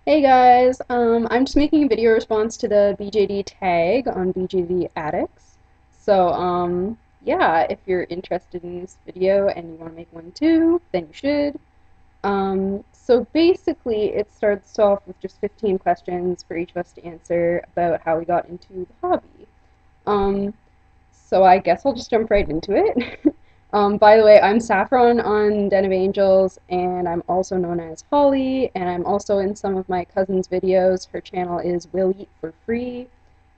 Hey guys, I'm just making a video response to the BJD tag on BJD addicts. So, yeah, if you're interested in this video and you want to make one too, then you should. So basically, it starts off with just 15 questions for each of us to answer about how we got into the hobby. Um, so I guess I'll just jump right into it. By the way, I'm Saffron on Den of Angels, and I'm also known as Holly, and I'm also in some of my cousin's videos. Her channel is Will Eat for Free,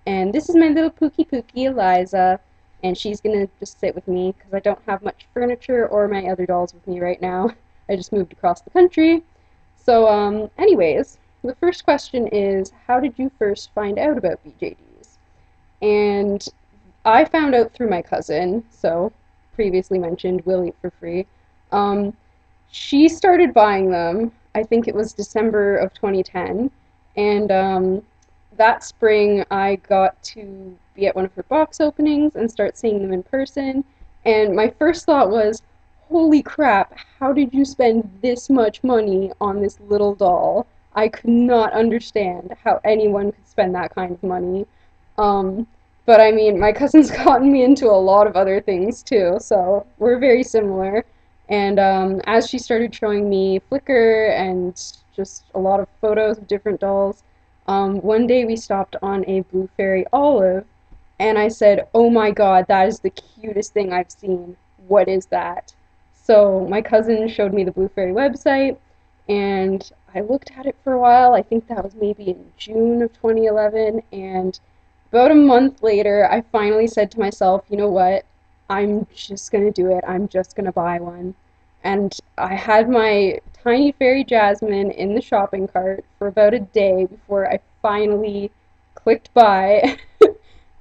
and this is my little Pookie Eliza, and she's gonna just sit with me because I don't have much furniture or my other dolls with me right now. I just moved across the country. So, anyways, the first question is, how did you first find out about BJDs? And I found out through my cousin, so previously mentioned, will eat for free. Um, she started buying them. I think it was December of 2010, and that spring I got to be at one of her box openings and start seeing them in person. And my first thought was, "Holy crap! How did you spend this much money on this little doll?" I could not understand how anyone could spend that kind of money. Um, but I mean, my cousin's gotten me into a lot of other things too, so we're very similar. And as she started showing me Flickr and just a lot of photos of different dolls, one day we stopped on a Blue Fairy Olive, and I said, "Oh my god, that is the cutest thing I've seen. What is that?" So my cousin showed me the Blue Fairy website, and I looked at it for a while. I think that was maybe in June of 2011, and about a month later, I finally said to myself, you know what? I'm just gonna do it. I'm just gonna buy one. And I had my tiny fairy Jasmine in the shopping cart for about a day before I finally clicked buy.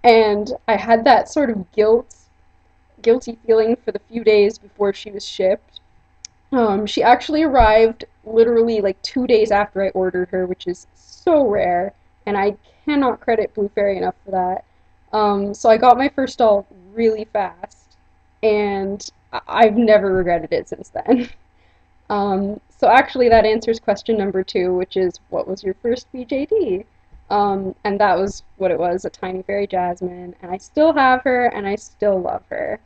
And I had that sort of guilty feeling for the few days before she was shipped. She actually arrived literally like 2 days after I ordered her, which is so rare, and I cannot credit Blue Fairy enough for that. So I got my first doll really fast, and I've never regretted it since then. So actually, that answers question number two, which is, what was your first BJD? And that was what it was, a tiny fairy Jasmine, and I still have her, and I still love her.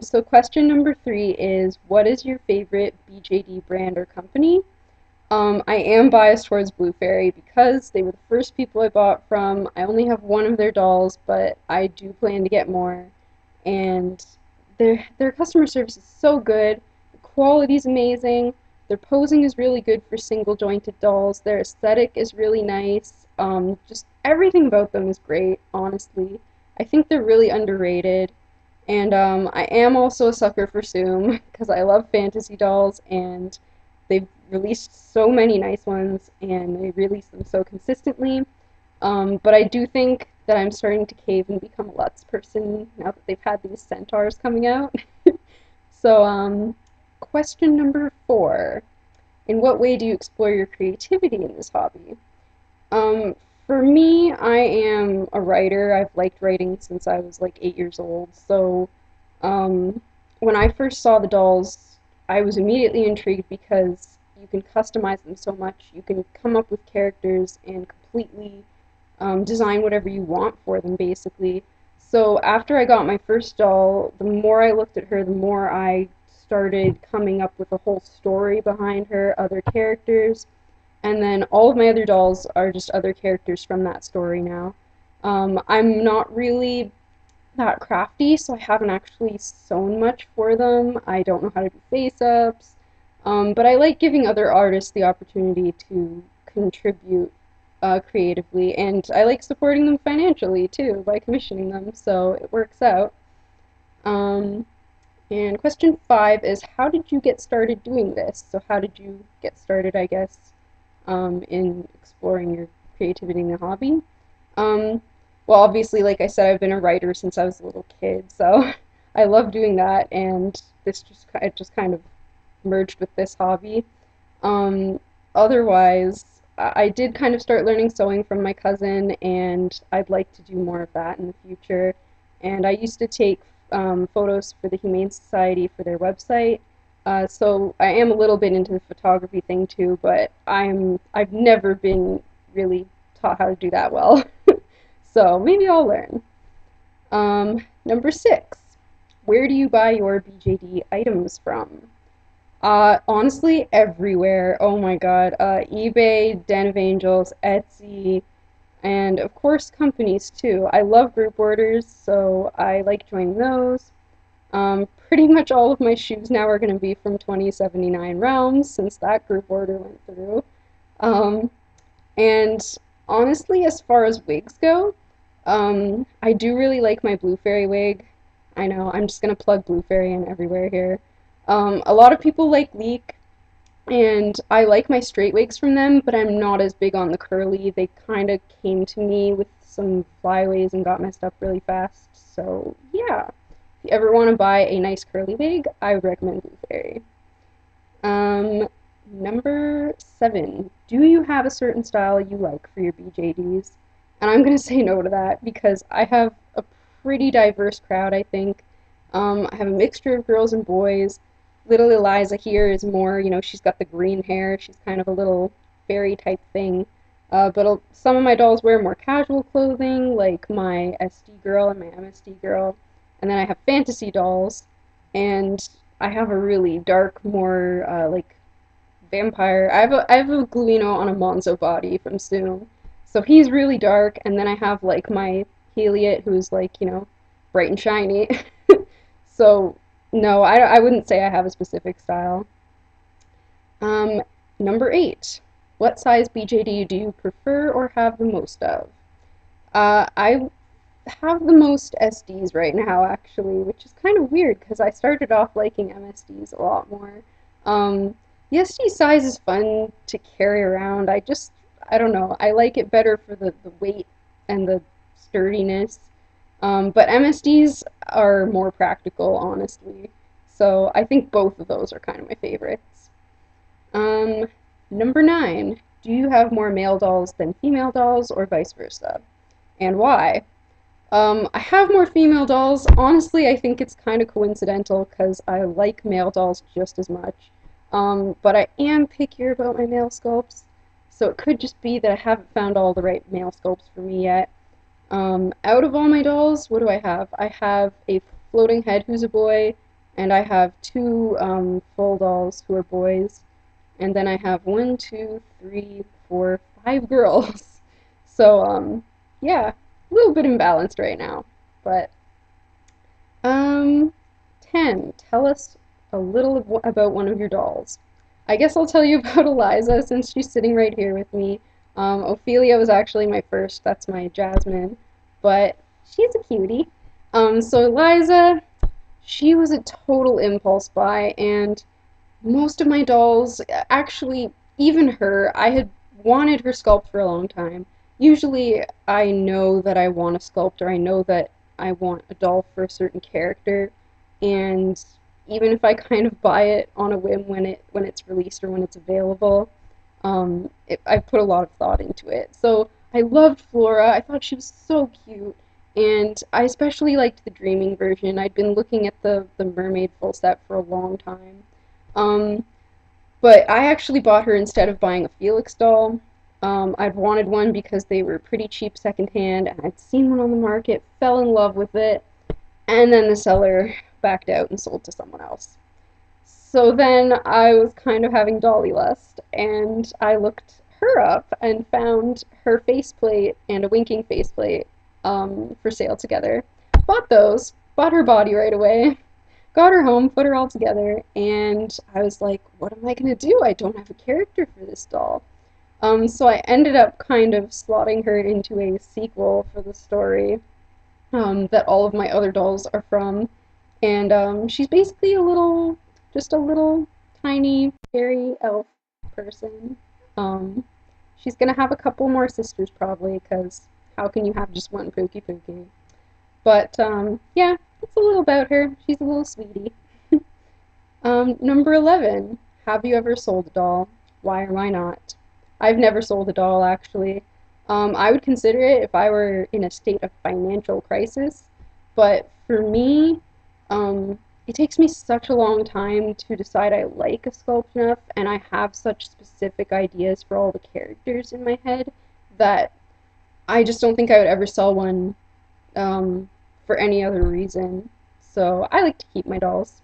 So question number three is, what is your favorite BJD brand or company? I am biased towards Blue Fairy because they were the first people I bought from. I only have one of their dolls, but I do plan to get more. And their customer service is so good. The quality is amazing. Their posing is really good for single jointed dolls. Their aesthetic is really nice. Just everything about them is great, honestly. I think they're really underrated. And I am also a sucker for Zoom because I love fantasy dolls, and they've released so many nice ones and they release them so consistently. But I do think that I'm starting to cave and become a Lutz person now that they've had these centaurs coming out. So, question number four. In what way do you explore your creativity in this hobby? Um, for me, I am a writer. I've liked writing since I was like 8 years old. So, um, when I first saw the dolls, I was immediately intrigued because you can customize them so much. You can come up with characters and completely design whatever you want for them, basically. So after I got my first doll, the more I looked at her, the more I started coming up with a whole story behind her, other characters, and then all of my other dolls are just other characters from that story now. I'm not really that crafty, so I haven't actually sewn much for them. I don't know how to do face-ups, but I like giving other artists the opportunity to contribute creatively, and I like supporting them financially too by commissioning them, so it works out. Um, and question five is, how did you get started doing this? So how did you get started, I guess, in exploring your creativity in the hobby? Um, well, obviously, like I said, I've been a writer since I was a little kid, so I love doing that, and it just kind of merged with this hobby. Um, Otherwise, I did kind of start learning sewing from my cousin, and I'd like to do more of that in the future. And I used to take photos for the Humane Society for their website, So I am a little bit into the photography thing too, but I've never been really taught how to do that well. So maybe I'll learn. Number 6. Where do you buy your BJD items from? Honestly, everywhere. Oh my god. eBay, Den of Angels, Etsy, and of course companies too. I love group orders, so I like joining those. Pretty much all of my shoes now are going to be from 2079 Realms since that group order went through. Um, and honestly, as far as wigs go, I do really like my Blue Fairy wig. I know, I'm just going to plug Blue Fairy in everywhere here. A lot of people like Leek, and I like my straight wigs from them, but I'm not as big on the curly. They kind of came to me with some flyaways and got messed up really fast. So, yeah. If you ever want to buy a nice curly wig, I would recommend Blue Fairy. Um, Number 7. Do you have a certain style you like for your BJDs? And I'm going to say no to that because I have a pretty diverse crowd, I think. I have a mixture of girls and boys. Little Eliza here is more, she's got the green hair. She's kind of a little fairy type thing. But some of my dolls wear more casual clothing, like my SD girl and my MSD girl. And then I have fantasy dolls, and I have a really dark, more like vampire. I have a Gluino on a Monzo body from Zoom, so he's really dark. And then I have like my Heliot, who's like bright and shiny. So no, I wouldn't say I have a specific style. Um, Number 8. What size BJD do you prefer or have the most of? I have the most SDs right now, actually, which is kind of weird because I started off liking MSDs a lot more. Um, the SD size is fun to carry around. I don't know, I like it better for the weight and the sturdiness. But MSDs are more practical, honestly. So I think both of those are kind of my favorites. Um, Number 9. Do you have more male dolls than female dolls or vice versa? And why? I have more female dolls. Honestly, I think it's kind of coincidental because I like male dolls just as much. But I am pickier about my male sculpts, so it could just be that I haven't found all the right male sculpts for me yet. Out of all my dolls, what do I have? I have a floating head who's a boy, and I have two full dolls who are boys, and then I have 1, 2, 3, 4, 5 girls. So, yeah, a little bit imbalanced right now. But, um, 10. Tell us a little about one of your dolls. I guess I'll tell you about Eliza since she's sitting right here with me. Ophelia was actually my first, that's my Jasmine, but she's a cutie. So Eliza, she was a total impulse buy, and most of my dolls, actually, even her, I had wanted her sculpt for a long time. Usually, I know that I want a sculpt, or I know that I want a doll for a certain character, and even if I kind of buy it on a whim when it's released or when it's available, I put a lot of thought into it. So I loved Flora. I thought she was so cute, and I especially liked the Dreaming version. I'd been looking at the Mermaid full set for a long time. Um, but I actually bought her instead of buying a Felix doll. I'd wanted one because they were pretty cheap secondhand, and I'd seen one on the market, fell in love with it, and then the seller backed out and sold to someone else. So then I was kind of having dolly lust, and I looked her up and found her faceplate and a winking faceplate for sale together. Bought those, bought her body right away, got her home, put her all together, and I was like, what am I going to do? I don't have a character for this doll. So I ended up kind of slotting her into a sequel for the story that all of my other dolls are from. And she's basically just a little tiny fairy elf person. Um, she's gonna have a couple more sisters probably, because how can you have just one Pookie Pookie? But yeah, that's a little about her. She's a little sweetie. Number 11. Have you ever sold a doll? Why or why not? I've never sold a doll, actually. I would consider it if I were in a state of financial crisis, but for me, it takes me such a long time to decide I like a sculpt enough, and I have such specific ideas for all the characters in my head that I just don't think I would ever sell one for any other reason. So I like to keep my dolls.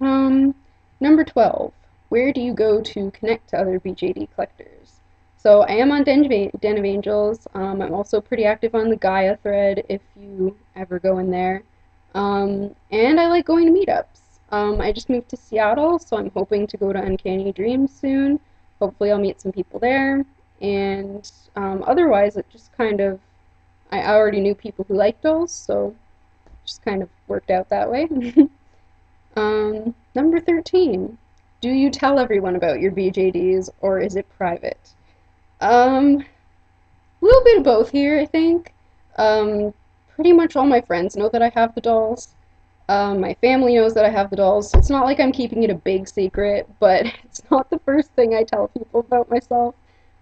Um, Number 12. Where do you go to connect to other BJD collectors? So I am on Den of Angels. I'm also pretty active on the Gaia thread if you ever go in there. And I like going to meetups. I just moved to Seattle, so I'm hoping to go to Uncanny Dreams soon. Hopefully I'll meet some people there. And otherwise, it just kind of, I already knew people who liked dolls, so it just kind of worked out that way. Number 13. Do you tell everyone about your BJDs or is it private? A little bit of both here, I think. Um, Pretty much all my friends know that I have the dolls. My family knows that I have the dolls. It's not like I'm keeping it a big secret, but it's not the first thing I tell people about myself.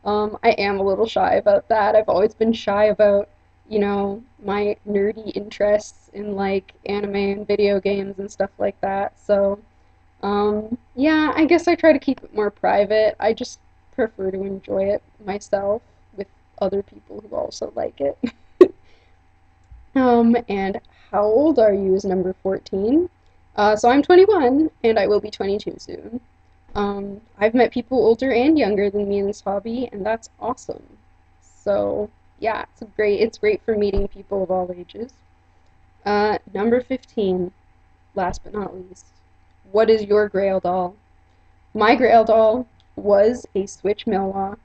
I am a little shy about that. I've always been shy about, my nerdy interests in like anime and video games and stuff like that. So, yeah, I guess I try to keep it more private. I just prefer to enjoy it myself with other people who also like it. And how old are you is number 14. So I'm 21, and I will be 22 soon. I've met people older and younger than me in this hobby, and that's awesome. So yeah, it's great for meeting people of all ages. Number 15, last but not least. What is your Grail doll? My Grail doll was a Switch Milwa,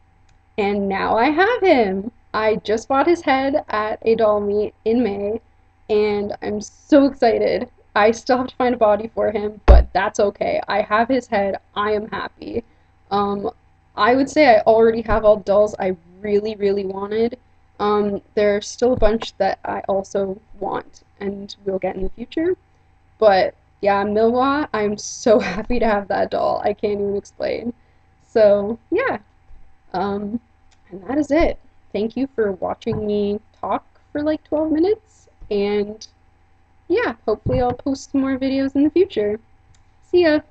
and now I have him. I just bought his head at a doll meet in May, and I'm so excited. I still have to find a body for him, but that's okay. I have his head. I am happy. Um, I would say I already have all the dolls I really, really wanted. There's still a bunch that I also want and will get in the future. But yeah, Milwa, I'm so happy to have that doll. I can't even explain. So yeah, um, and that is it. Thank you for watching me talk for like 12 minutes, and yeah, hopefully I'll post some more videos in the future. See ya!